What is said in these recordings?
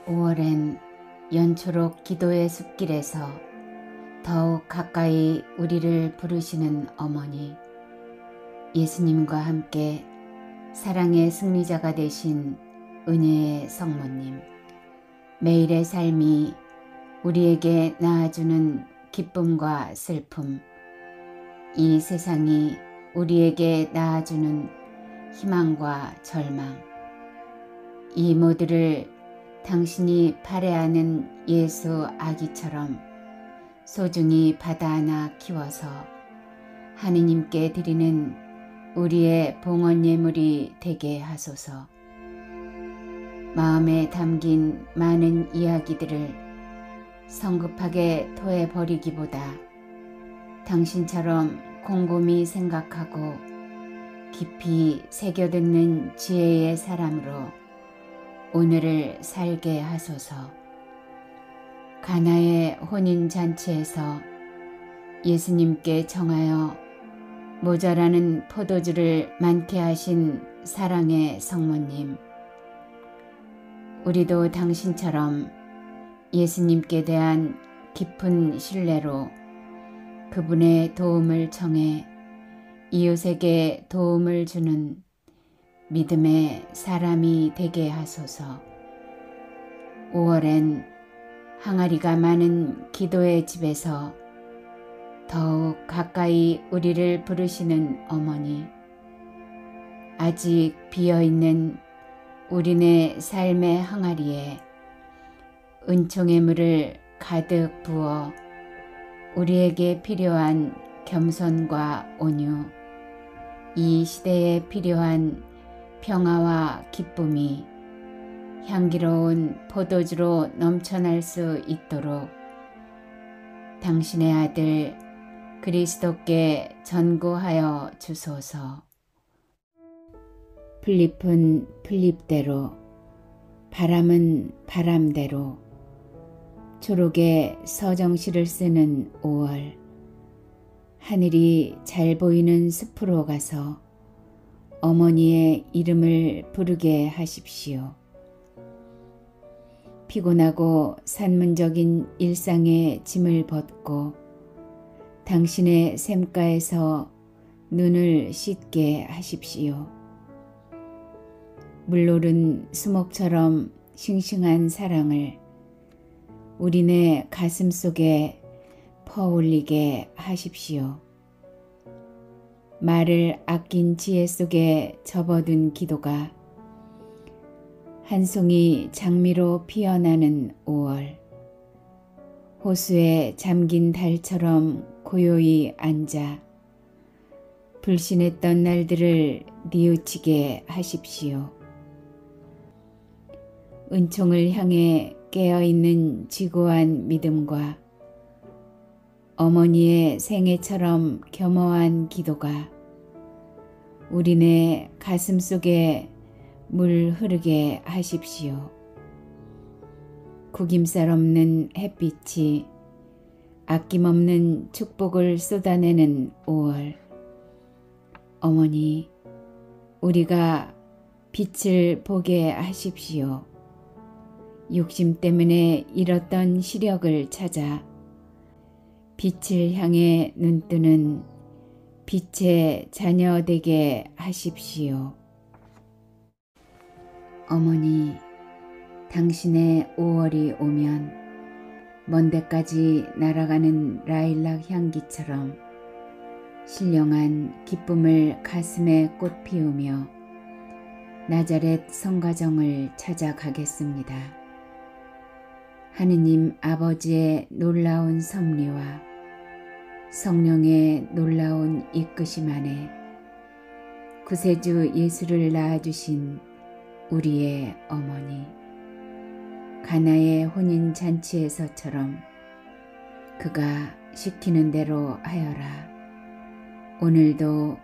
5월엔 연초록 기도의 숲길에서 더욱 가까이 우리를 부르시는 어머니, 예수님과 함께 사랑의 승리자가 되신 은혜의 성모님, 매일의 삶이 우리에게 낳아주는 기쁨과 슬픔, 이 세상이 우리에게 낳아주는 희망과 절망, 이 모두를 당신이 발해하는 예수 아기처럼 소중히 받아안아 키워서 하느님께 드리는 우리의 봉헌 예물이 되게 하소서. 마음에 담긴 많은 이야기들을 성급하게 토해버리기보다 당신처럼 곰곰이 생각하고 깊이 새겨듣는 지혜의 사람으로 오늘을 살게 하소서. 가나의 혼인잔치에서 예수님께 정하여 모자라는 포도주를 많게 하신 사랑의 성모님, 우리도 당신처럼 예수님께 대한 깊은 신뢰로 그분의 도움을 청해 이웃에게 도움을 주는 믿음의 사람이 되게 하소서. 5월엔 항아리가 많은 기도의 집에서 더욱 가까이 우리를 부르시는 어머니, 아직 비어있는 우리네 삶의 항아리에 은총의 물을 가득 부어 우리에게 필요한 겸손과 온유, 이 시대에 필요한 평화와 기쁨이 향기로운 포도주로 넘쳐날 수 있도록 당신의 아들 그리스도께 전구하여 주소서. 풀잎은 풀잎대로, 바람은 바람대로, 초록의 서정시를 쓰는 5월, 하늘이 잘 보이는 숲으로 가서 어머니의 이름을 부르게 하십시오. 피곤하고 산문적인 일상의 짐을 벗고 당신의 샘가에서 눈을 씻게 하십시오. 물노른 수목처럼 싱싱한 사랑을 우리네 가슴 속에 퍼올리게 하십시오. 말을 아낀 지혜 속에 접어둔 기도가 한 송이 장미로 피어나는 5월, 호수에 잠긴 달처럼 고요히 앉아 불신했던 날들을 뉘우치게 하십시오. 은총을 향해 깨어있는 지고한 믿음과 어머니의 생애처럼 겸허한 기도가 우리네 가슴 속에 물 흐르게 하십시오. 구김살 없는 햇빛이 아낌없는 축복을 쏟아내는 5월, 어머니, 우리가 빛을 보게 하십시오. 욕심 때문에 잃었던 시력을 찾아 빛을 향해 눈뜨는 빛의 자녀 되게 하십시오. 어머니, 당신의 5월이 오면 먼 데까지 날아가는 라일락 향기처럼 신령한 기쁨을 가슴에 꽃 피우며 나자렛 성가정을 찾아가겠습니다. 하느님 아버지의 놀라운 섭리와 성령의 놀라운 이끄심 안에 구세주 예수를 낳아주신 우리의 어머니, 가나의 혼인잔치에서처럼 그가 시키는 대로 하여라. 오늘도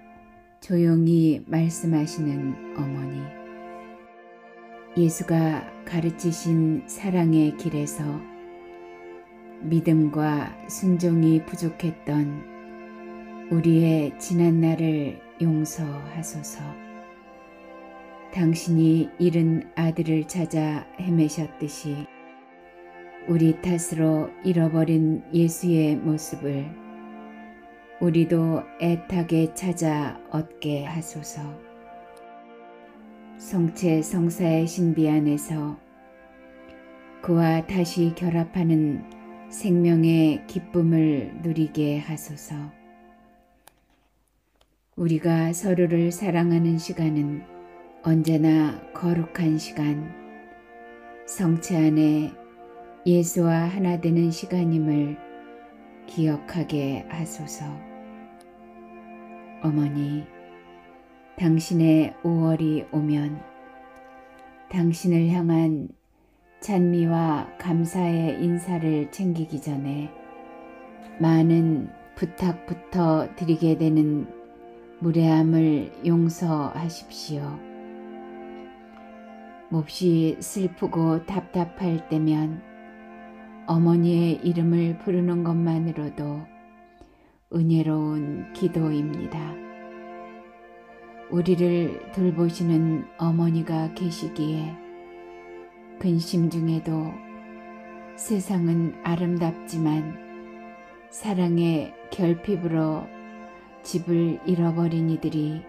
조용히 말씀하시는 어머니, 예수가 가르치신 사랑의 길에서 믿음과 순종이 부족했던 우리의 지난 날을 용서하소서. 당신이 잃은 아들을 찾아 헤매셨듯이 우리 탓으로 잃어버린 예수의 모습을 우리도 애타게 찾아 얻게 하소서. 성체 성사의 신비 안에서 그와 다시 결합하는 생명의 기쁨을 누리게 하소서. 우리가 서로를 사랑하는 시간은 언제나 거룩한 시간, 성체 안에 예수와 하나 되는 시간임을 기억하게 하소서. 어머니, 당신의 5월이 오면 당신을 향한 찬미와 감사의 인사를 챙기기 전에 많은 부탁부터 드리게 되는 무례함을 용서하십시오. 몹시 슬프고 답답할 때면 어머니의 이름을 부르는 것만으로도 은혜로운 기도입니다. 우리를 돌보시는 어머니가 계시기에 근심 중에도 세상은 아름답지만 사랑의 결핍으로 집을 잃어버린 이들이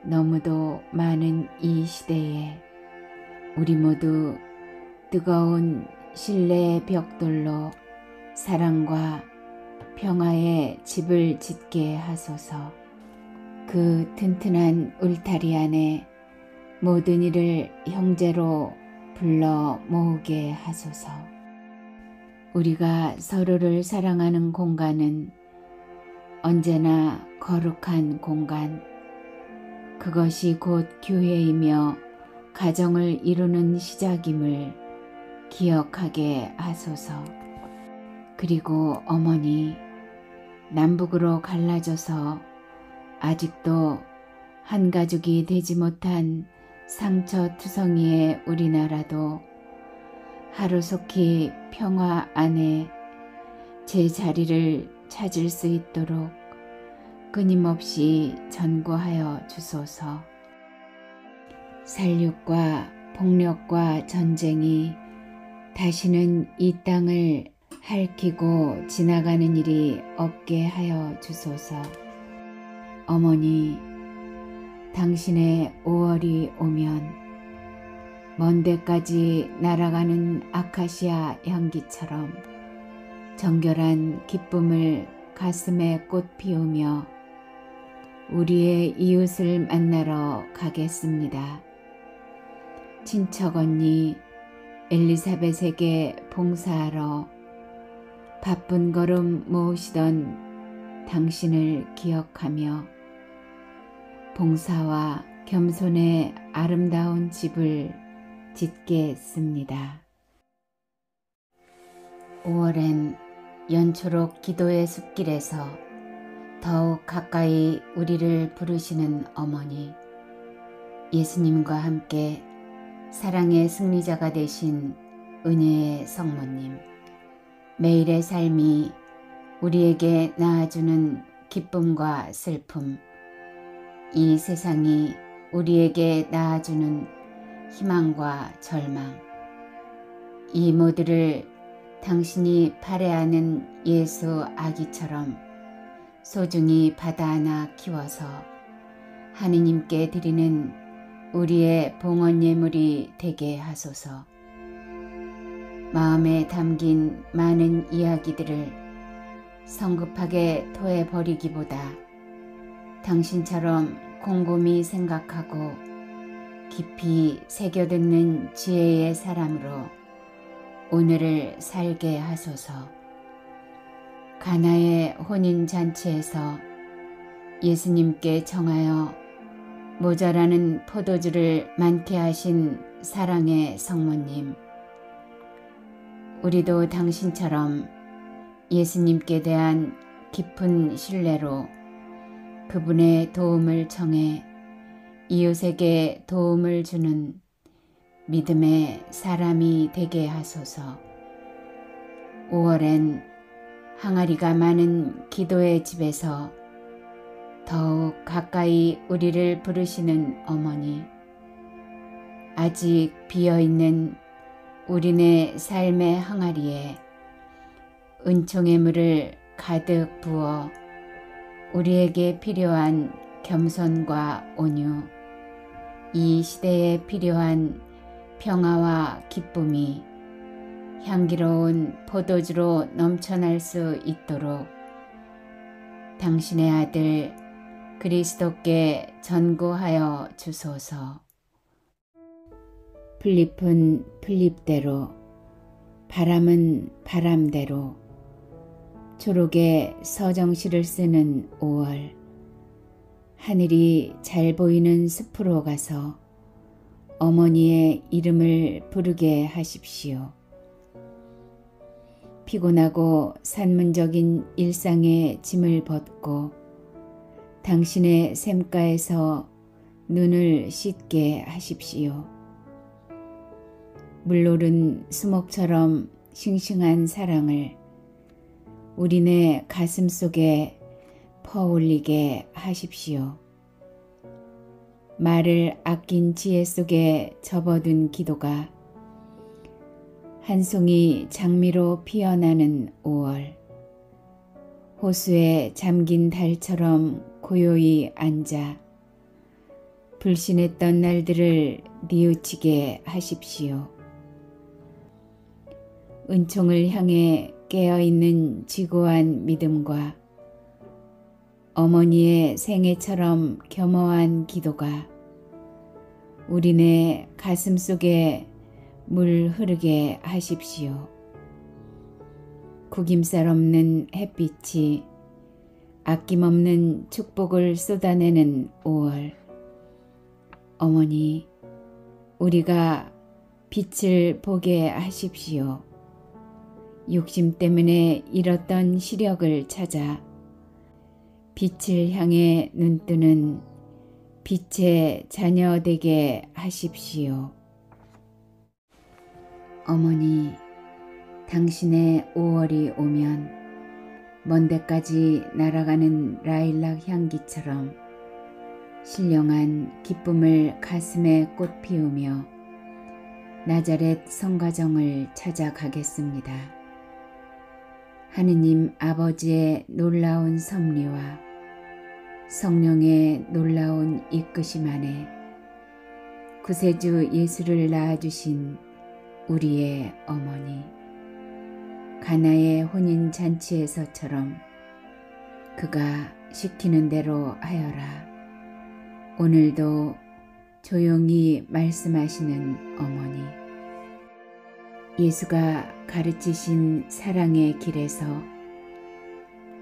너무도 많은 이 시대에 우리 모두 뜨거운 신뢰의 벽돌로 사랑과 평화의 집을 짓게 하소서. 그 튼튼한 울타리 안에 모든 이를 형제로 불러 모으게 하소서. 우리가 서로를 사랑하는 공간은 언제나 거룩한 공간, 그것이 곧 교회이며 가정을 이루는 시작임을 기억하게 하소서. 그리고 어머니, 남북으로 갈라져서 아직도 한 가족이 되지 못한 상처투성이의 우리나라도 하루속히 평화 안에 제 자리를 찾을 수 있도록 끊임없이 전구하여 주소서. 살육과 폭력과 전쟁이 다시는 이 땅을 핥히고 지나가는 일이 없게 하여 주소서. 어머니, 당신의 5월이 오면 먼 데까지 날아가는 아카시아 향기처럼 정결한 기쁨을 가슴에 꽃 피우며 우리의 이웃을 만나러 가겠습니다. 친척 언니 엘리사벳에게 봉사하러 바쁜 걸음 모으시던 당신을 기억하며 봉사와 겸손의 아름다운 집을 짓겠습니다. 5월엔 연초록 기도의 숲길에서 더욱 가까이 우리를 부르시는 어머니, 예수님과 함께 사랑의 승리자가 되신 은혜의 성모님, 매일의 삶이 우리에게 낳아주는 기쁨과 슬픔, 이 세상이 우리에게 낳아주는 희망과 절망, 이 모두를 당신이 발해하는 예수 아기처럼 소중히 받아안아 키워서 하느님께 드리는 우리의 봉헌 예물이 되게 하소서. 마음에 담긴 많은 이야기들을 성급하게 토해버리기보다 당신처럼 곰곰이 생각하고 깊이 새겨듣는 지혜의 사람으로 오늘을 살게 하소서. 가나의 혼인잔치에서 예수님께 정하여 모자라는 포도주를 많게 하신 사랑의 성모님, 우리도 당신처럼 예수님께 대한 깊은 신뢰로 그분의 도움을 청해 이웃에게 도움을 주는 믿음의 사람이 되게 하소서. 5월엔 항아리가 많은 기도의 집에서 더욱 가까이 우리를 부르시는 어머니, 아직 비어있는 우리네 삶의 항아리에 은총의 물을 가득 부어 우리에게 필요한 겸손과 온유, 이 시대에 필요한 평화와 기쁨이 향기로운 포도주로 넘쳐날 수 있도록 당신의 아들 그리스도께 전구하여 주소서. 풀잎은 풀잎대로, 바람은 바람대로, 초록의 서정시를 쓰는 5월, 하늘이 잘 보이는 숲으로 가서 어머니의 이름을 부르게 하십시오. 피곤하고 산문적인 일상의 짐을 벗고 당신의 샘가에서 눈을 씻게 하십시오. 물노른 수목처럼 싱싱한 사랑을 우리네 가슴 속에 퍼올리게 하십시오. 말을 아낀 지혜 속에 접어둔 기도가 한 송이 장미로 피어나는 5월, 호수에 잠긴 달처럼 고요히 앉아 불신했던 날들을 뉘우치게 하십시오. 은총을 향해 깨어있는 지고한 믿음과 어머니의 생애처럼 겸허한 기도가 우리네 가슴 속에 물 흐르게 하십시오. 구김살 없는 햇빛이 아낌없는 축복을 쏟아내는 5월, 어머니, 우리가 빛을 보게 하십시오. 욕심 때문에 잃었던 시력을 찾아 빛을 향해 눈뜨는 빛의 자녀 되게 하십시오. 어머니, 당신의 5월이 오면 먼 데까지 날아가는 라일락 향기처럼 신령한 기쁨을 가슴에 꽃 피우며 나자렛 성가정을 찾아가겠습니다. 하느님 아버지의 놀라운 섭리와 성령의 놀라운 이끄심 안에 구세주 예수를 낳아주신 우리의 어머니, 가나의 혼인잔치에서처럼 그가 시키는 대로 하여라. 오늘도 조용히 말씀하시는 어머니, 예수가 가르치신 사랑의 길에서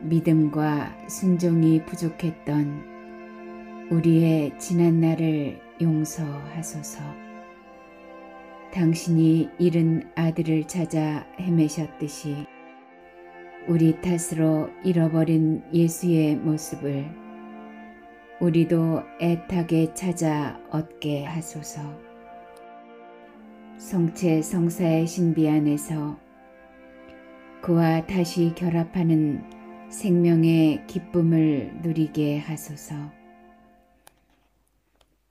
믿음과 순종이 부족했던 우리의 지난 날을 용서하소서. 당신이 잃은 아들을 찾아 헤매셨듯이 우리 탓으로 잃어버린 예수의 모습을 우리도 애타게 찾아 얻게 하소서. 성체 성사의 신비 안에서 그와 다시 결합하는 생명의 기쁨을 누리게 하소서.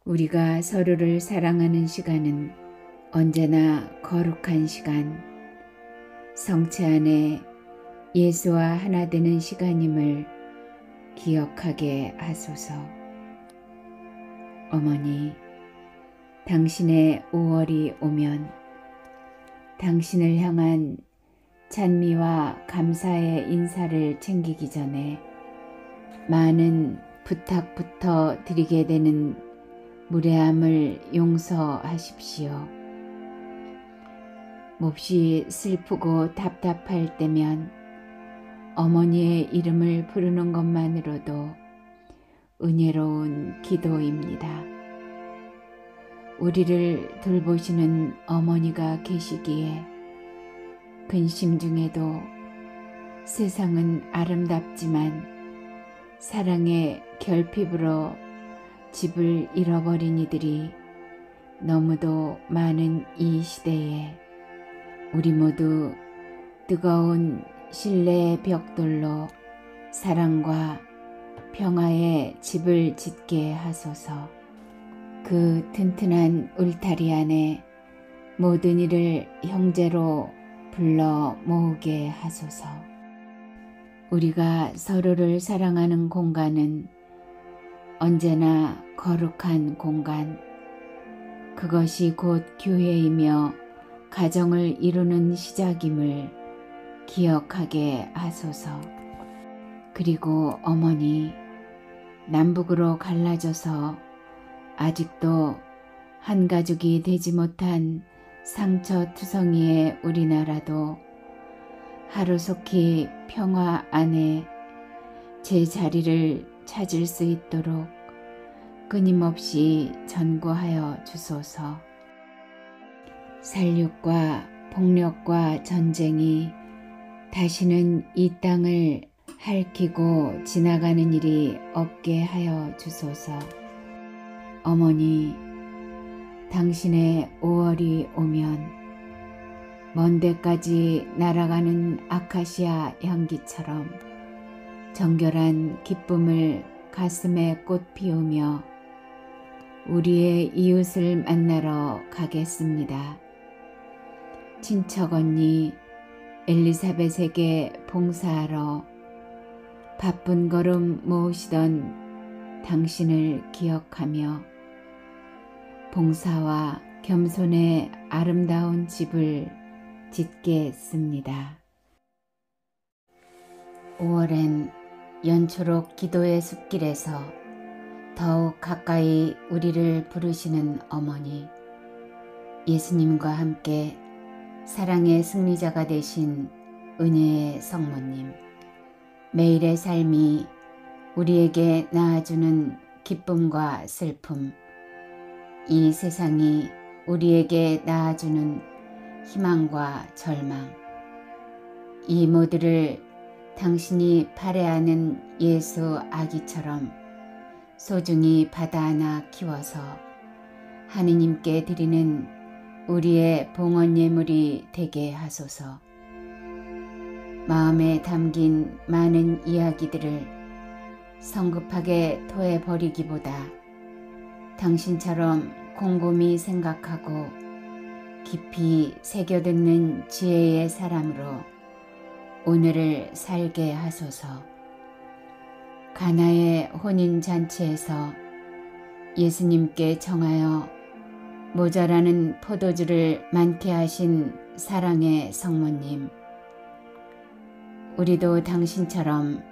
우리가 서로를 사랑하는 시간은 언제나 거룩한 시간, 성체 안에 예수와 하나 되는 시간임을 기억하게 하소서. 어머니, 당신의 5월이 오면 당신을 향한 찬미와 감사의 인사를 챙기기 전에 많은 부탁부터 드리게 되는 무례함을 용서하십시오. 몹시 슬프고 답답할 때면 어머니의 이름을 부르는 것만으로도 은혜로운 기도입니다. 우리를 돌보시는 어머니가 계시기에 근심 중에도 세상은 아름답지만 사랑의 결핍으로 집을 잃어버린 이들이 너무도 많은 이 시대에 우리 모두 뜨거운 신뢰의 벽돌로 사랑과 평화의 집을 짓게 하소서. 그 튼튼한 울타리 안에 모든 이를 형제로 불러 모으게 하소서. 우리가 서로를 사랑하는 공간은 언제나 거룩한 공간, 그것이 곧 교회이며 가정을 이루는 시작임을 기억하게 하소서. 그리고 어머니, 남북으로 갈라져서 아직도 한 가족이 되지 못한 상처투성이의 우리나라도 하루속히 평화 안에 제 자리를 찾을 수 있도록 끊임없이 전구하여 주소서. 살육과 폭력과 전쟁이 다시는 이 땅을 핥히고 지나가는 일이 없게 하여 주소서. 어머니, 당신의 5월이 오면 먼 데까지 날아가는 아카시아 향기처럼 정결한 기쁨을 가슴에 꽃 피우며 우리의 이웃을 만나러 가겠습니다. 친척 언니 엘리사벳에게 봉사하러 바쁜 걸음 모으시던 당신을 기억하며 봉사와 겸손의 아름다운 집을 짓겠습니다. 5월엔 연초록 기도의 숲길에서 더욱 가까이 우리를 부르시는 어머니, 예수님과 함께 사랑의 승리자가 되신 은혜의 성모님, 매일의 삶이 우리에게 낳아주는 기쁨과 슬픔, 이 세상이 우리에게 낳아주는 희망과 절망, 이 모두를 당신이 발해하는 예수 아기처럼 소중히 받아안아 키워서 하느님께 드리는 우리의 봉헌 예물이 되게 하소서. 마음에 담긴 많은 이야기들을 성급하게 토해버리기보다 당신처럼 곰곰이 생각하고 깊이 새겨듣는 지혜의 사람으로 오늘을 살게 하소서. 가나의 혼인잔치에서 예수님께 정하여 모자라는 포도주를 많게 하신 사랑의 성모님, 우리도 당신처럼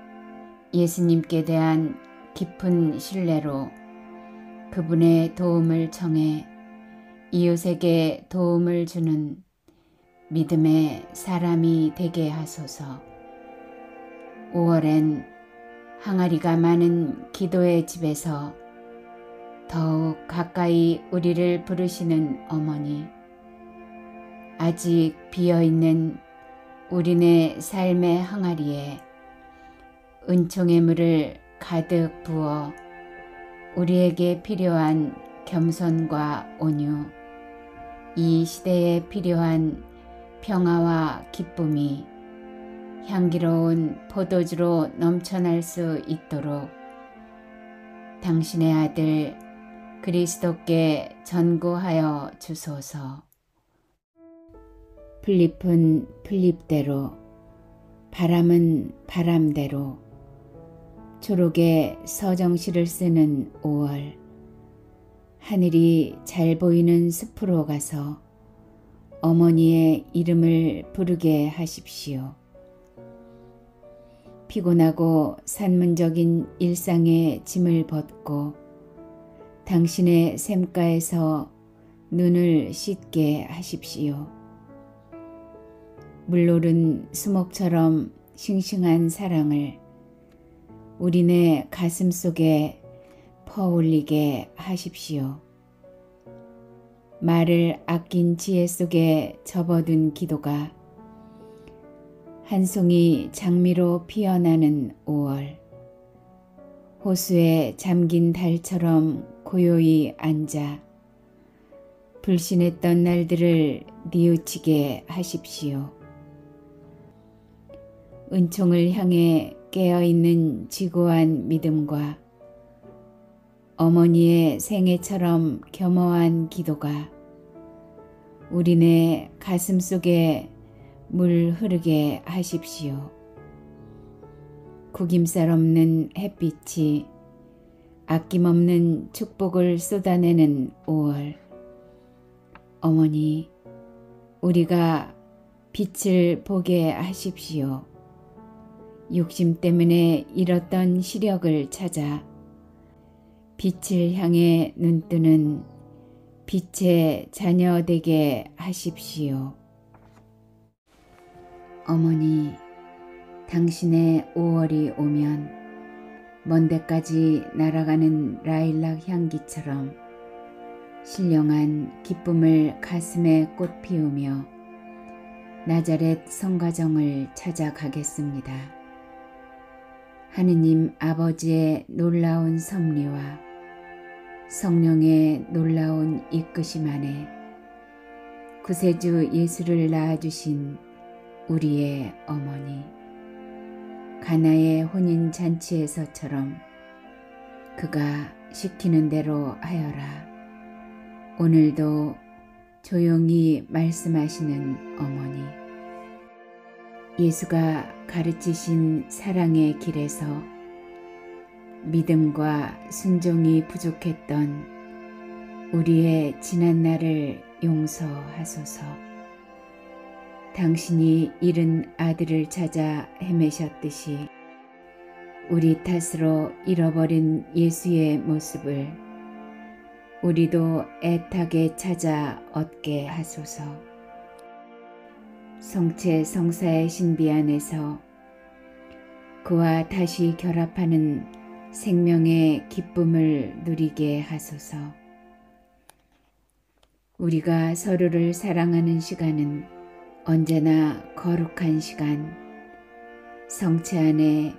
예수님께 대한 깊은 신뢰로 그분의 도움을 청해 이웃에게 도움을 주는 믿음의 사람이 되게 하소서. 5월엔 항아리가 많은 기도의 집에서 더욱 가까이 우리를 부르시는 어머니, 아직 비어있는 우리네 삶의 항아리에 은총의 물을 가득 부어 우리에게 필요한 겸손과 온유, 이 시대에 필요한 평화와 기쁨이 향기로운 포도주로 넘쳐날 수 있도록 당신의 아들 그리스도께 전구하여 주소서. 풀잎은 풀잎대로, 바람은 바람대로, 초록의 서정시를 쓰는 5월, 하늘이 잘 보이는 숲으로 가서 어머니의 이름을 부르게 하십시오. 피곤하고 산문적인 일상의 짐을 벗고 당신의 샘가에서 눈을 씻게 하십시오. 물노른 수목처럼 싱싱한 사랑을 우리네 가슴 속에 퍼올리게 하십시오. 말을 아낀 지혜 속에 접어둔 기도가 한 송이 장미로 피어나는 5월, 호수에 잠긴 달처럼 고요히 앉아 불신했던 날들을 뉘우치게 하십시오. 은총을 향해 깨어있는 지고한 믿음과 어머니의 생애처럼 겸허한 기도가 우리네 가슴 속에 물 흐르게 하십시오. 구김살 없는 햇빛이 아낌없는 축복을 쏟아내는 5월. 어머니, 우리가 빛을 보게 하십시오. 욕심 때문에 잃었던 시력을 찾아 빛을 향해 눈뜨는 빛의 자녀 되게 하십시오. 어머니, 당신의 5월이 오면 먼 데까지 날아가는 라일락 향기처럼 신령한 기쁨을 가슴에 꽃 피우며 나자렛 성가정을 찾아가겠습니다. 하느님 아버지의 놀라운 섭리와 성령의 놀라운 이끄심 안에 구세주 예수를 낳아주신 우리의 어머니, 가나의 혼인잔치에서처럼 그가 시키는 대로 하여라. 오늘도 조용히 말씀하시는 어머니, 예수가 가르치신 사랑의 길에서 믿음과 순종이 부족했던 우리의 지난 날을 용서하소서. 당신이 잃은 아들을 찾아 헤매셨듯이 우리 탓으로 잃어버린 예수의 모습을 우리도 애타게 찾아 얻게 하소서. 성체 성사의 신비 안에서 그와 다시 결합하는 생명의 기쁨을 누리게 하소서. 우리가 서로를 사랑하는 시간은 언제나 거룩한 시간, 성체 안에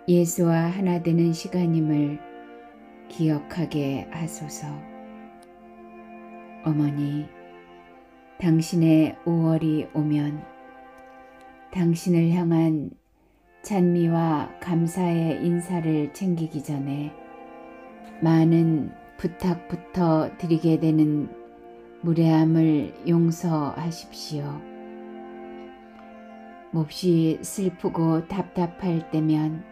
예수와 하나 되는 시간임을 기억하게 하소서. 어머니, 당신의 5월이 오면 당신을 향한 찬미와 감사의 인사를 챙기기 전에 많은 부탁부터 드리게 되는 무례함을 용서하십시오. 몹시 슬프고 답답할 때면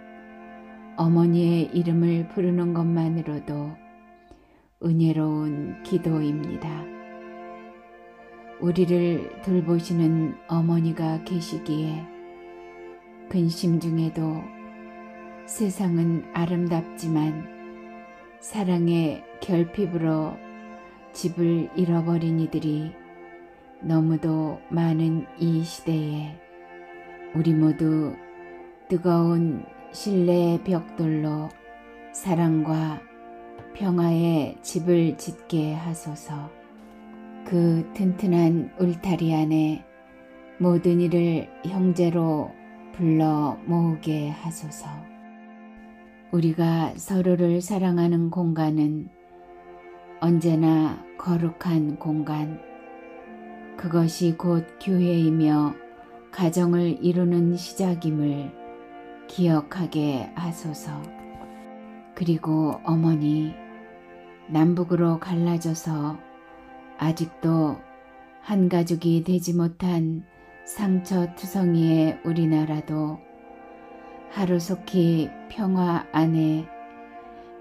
어머니의 이름을 부르는 것만으로도 은혜로운 기도입니다. 우리를 돌보시는 어머니가 계시기에 근심 중에도 세상은 아름답지만 사랑의 결핍으로 집을 잃어버린 이들이 너무도 많은 이 시대에 우리 모두 뜨거운 신뢰의 벽돌로 사랑과 평화의 집을 짓게 하소서. 그 튼튼한 울타리 안에 모든 이를 형제로 불러 모으게 하소서. 우리가 서로를 사랑하는 공간은 언제나 거룩한 공간, 그것이 곧 교회이며 가정을 이루는 시작임을 기억하게 하소서. 그리고 어머니, 남북으로 갈라져서 아직도 한 가족이 되지 못한 상처투성이의 우리나라도 하루속히 평화 안에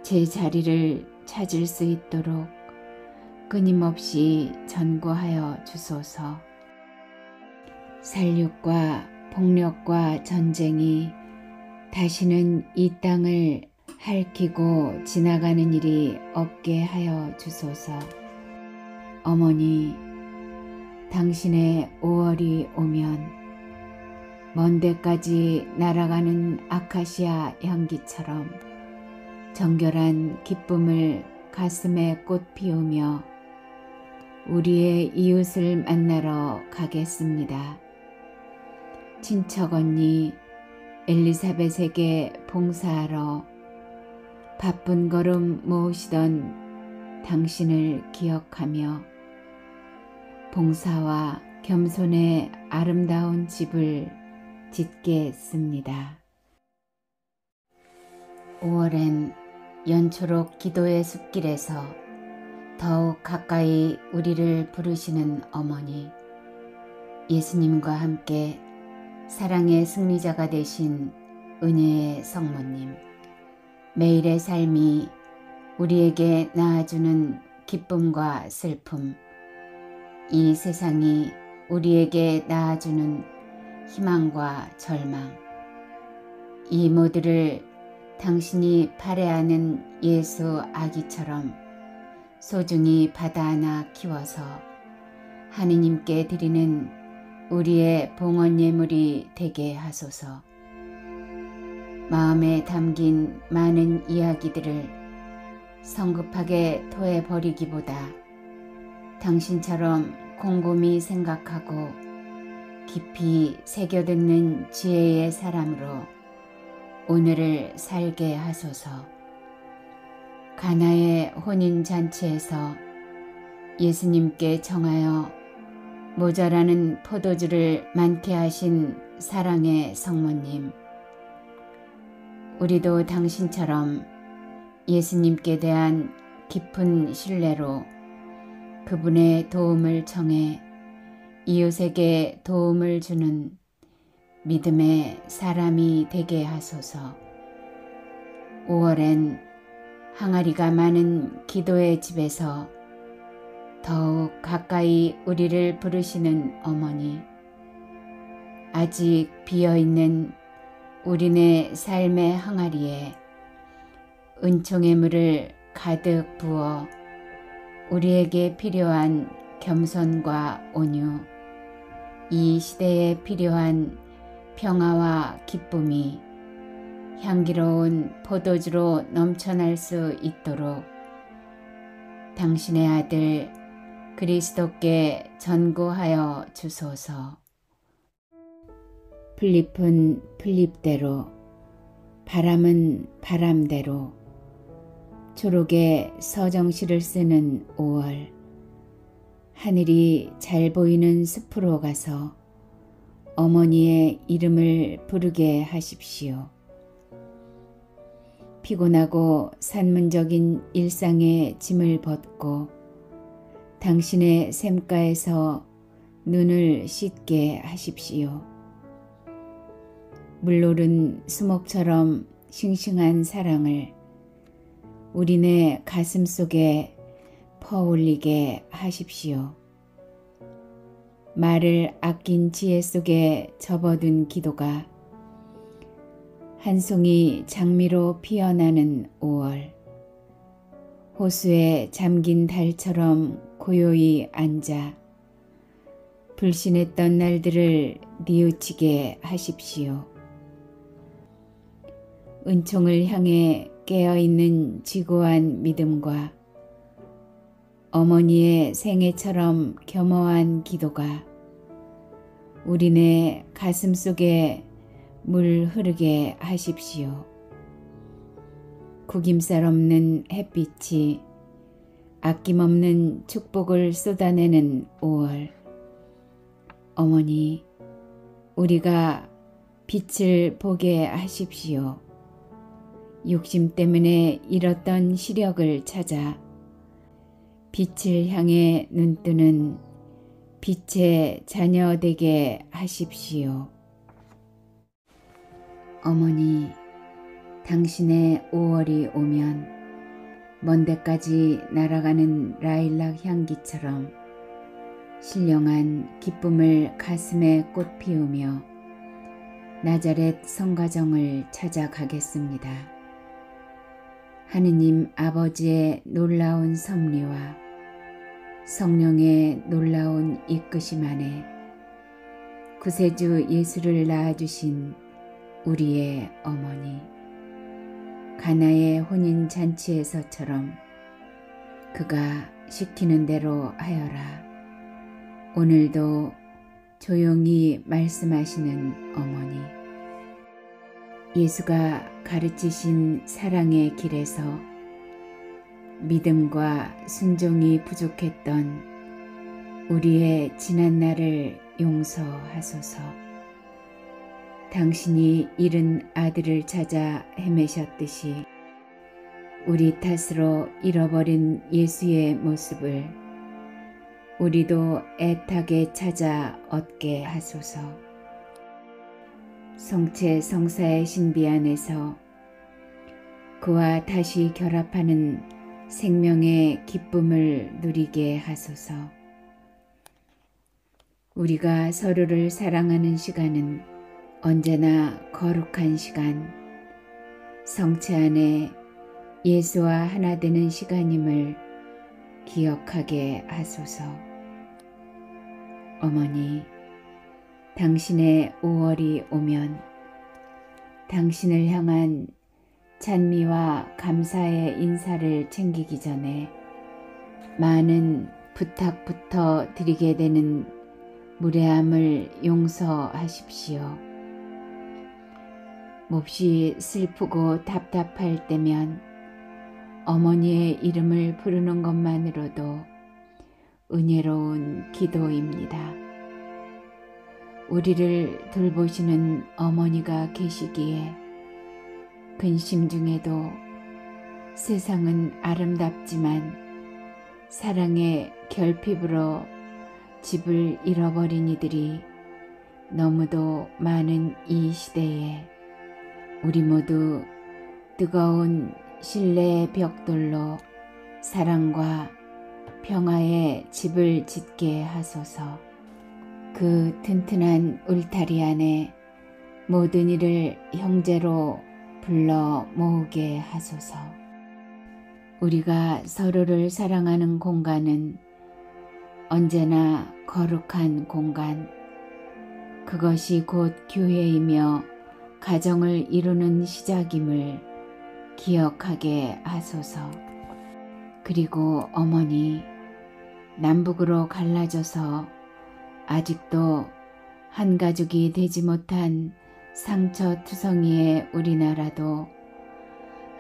제 자리를 찾을 수 있도록 끊임없이 전구하여 주소서. 살육과 폭력과 전쟁이 다시는 이 땅을 핥히고 지나가는 일이 없게 하여 주소서. 어머니, 당신의 5월이 오면 먼 데까지 날아가는 아카시아 향기처럼 정결한 기쁨을 가슴에 꽃 피우며 우리의 이웃을 만나러 가겠습니다. 친척 언니 엘리사벳에게 봉사하러 바쁜 걸음 모으시던 당신을 기억하며 봉사와 겸손의 아름다운 집을 짓겠습니다. 5월엔 연초록 기도의 숲길에서 더욱 가까이 우리를 부르시는 어머니, 예수님과 함께 사랑의 승리자가 되신 은혜의 성모님, 매일의 삶이 우리에게 낳아주는 기쁨과 슬픔, 이 세상이 우리에게 낳아주는 희망과 절망, 이 모두를 당신이 발해하는 예수 아기처럼 소중히 받아안아 키워서 하느님께 드리는 우리의 봉헌 예물이 되게 하소서. 마음에 담긴 많은 이야기들을 성급하게 토해버리기보다 당신처럼 곰곰이 생각하고 깊이 새겨듣는 지혜의 사람으로 오늘을 살게 하소서. 가나의 혼인잔치에서 예수님께 청하여 모자라는 포도주를 많게 하신 사랑의 성모님, 우리도 당신처럼 예수님께 대한 깊은 신뢰로 그분의 도움을 청해 이웃에게 도움을 주는 믿음의 사람이 되게 하소서. 5월엔 항아리가 많은 기도의 집에서 더욱 가까이 우리를 부르시는 어머니, 아직 비어있는 우리네 삶의 항아리에 은총의 물을 가득 부어 우리에게 필요한 겸손과 온유, 이 시대에 필요한 평화와 기쁨이 향기로운 포도주로 넘쳐날 수 있도록 당신의 아들 그리스도께 전구하여 주소서. 풀잎은 풀잎대로, 바람은 바람대로, 초록의 서정시를 쓰는 5월, 하늘이 잘 보이는 숲으로 가서 어머니의 이름을 부르게 하십시오. 피곤하고 산문적인 일상의 짐을 벗고 당신의 샘가에서 눈을 씻게 하십시오. 물노른 수목처럼 싱싱한 사랑을 우리네 가슴 속에 퍼올리게 하십시오. 말을 아낀 지혜 속에 접어둔 기도가 한 송이 장미로 피어나는 5월, 호수에 잠긴 달처럼 고요히 앉아 불신했던 날들을 뉘우치게 하십시오. 은총을 향해 깨어있는 지고한 믿음과 어머니의 생애처럼 겸허한 기도가 우리네 가슴 속에 물 흐르게 하십시오. 구김살 없는 햇빛이 아낌없는 축복을 쏟아내는 5월, 어머니, 우리가 빛을 보게 하십시오. 욕심 때문에 잃었던 시력을 찾아 빛을 향해 눈뜨는 빛의 자녀 되게 하십시오. 어머니, 당신의 5월이 오면 먼 데까지 날아가는 라일락 향기처럼 신령한 기쁨을 가슴에 꽃 피우며 나자렛 성가정을 찾아가겠습니다. 하느님 아버지의 놀라운 섭리와 성령의 놀라운 이끄심 안에 구세주 예수를 낳아주신 우리의 어머니, 가나의 혼인잔치에서처럼 그가 시키는 대로 하여라. 오늘도 조용히 말씀하시는 어머니, 예수가 가르치신 사랑의 길에서 믿음과 순종이 부족했던 우리의 지난 날을 용서하소서. 당신이 잃은 아들을 찾아 헤매셨듯이 우리 탓으로 잃어버린 예수의 모습을 우리도 애타게 찾아 얻게 하소서. 성체 성사의 신비 안에서 그와 다시 결합하는 생명의 기쁨을 누리게 하소서. 우리가 서로를 사랑하는 시간은 언제나 거룩한 시간, 성체 안에 예수와 하나 되는 시간임을 기억하게 하소서. 어머니, 당신의 5월이 오면 당신을 향한 찬미와 감사의 인사를 챙기기 전에 많은 부탁부터 드리게 되는 무례함을 용서하십시오. 몹시 슬프고 답답할 때면 어머니의 이름을 부르는 것만으로도 은혜로운 기도입니다. 우리를 돌보시는 어머니가 계시기에 근심 중에도 세상은 아름답지만 사랑의 결핍으로 집을 잃어버린 이들이 너무도 많은 이 시대에 우리 모두 뜨거운 신뢰의 벽돌로 사랑과 평화의 집을 짓게 하소서. 그 튼튼한 울타리 안에 모든 이를 형제로 불러 모으게 하소서. 우리가 서로를 사랑하는 공간은 언제나 거룩한 공간, 그것이 곧 교회이며 가정을 이루는 시작임을 기억하게 하소서. 그리고 어머니, 남북으로 갈라져서 아직도 한 가족이 되지 못한 상처투성이의 우리나라도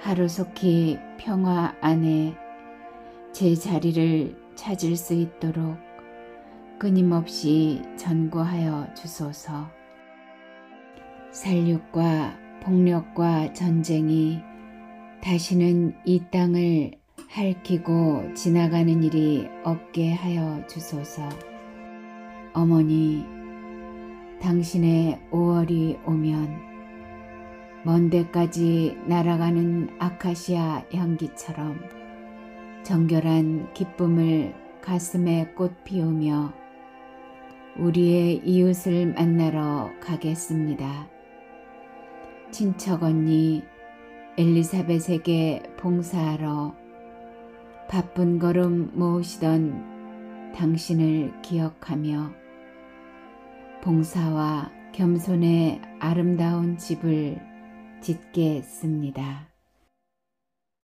하루속히 평화 안에 제 자리를 찾을 수 있도록 끊임없이 전구하여 주소서. 살육과 폭력과 전쟁이 다시는 이 땅을 핥히고 지나가는 일이 없게 하여 주소서. 어머니, 당신의 5월이 오면 먼 데까지 날아가는 아카시아 향기처럼 정결한 기쁨을 가슴에 꽃 피우며 우리의 이웃을 만나러 가겠습니다. 친척 언니 엘리사벳에게 봉사하러 바쁜 걸음 모으시던 당신을 기억하며 봉사와 겸손의 아름다운 집을 짓겠습니다.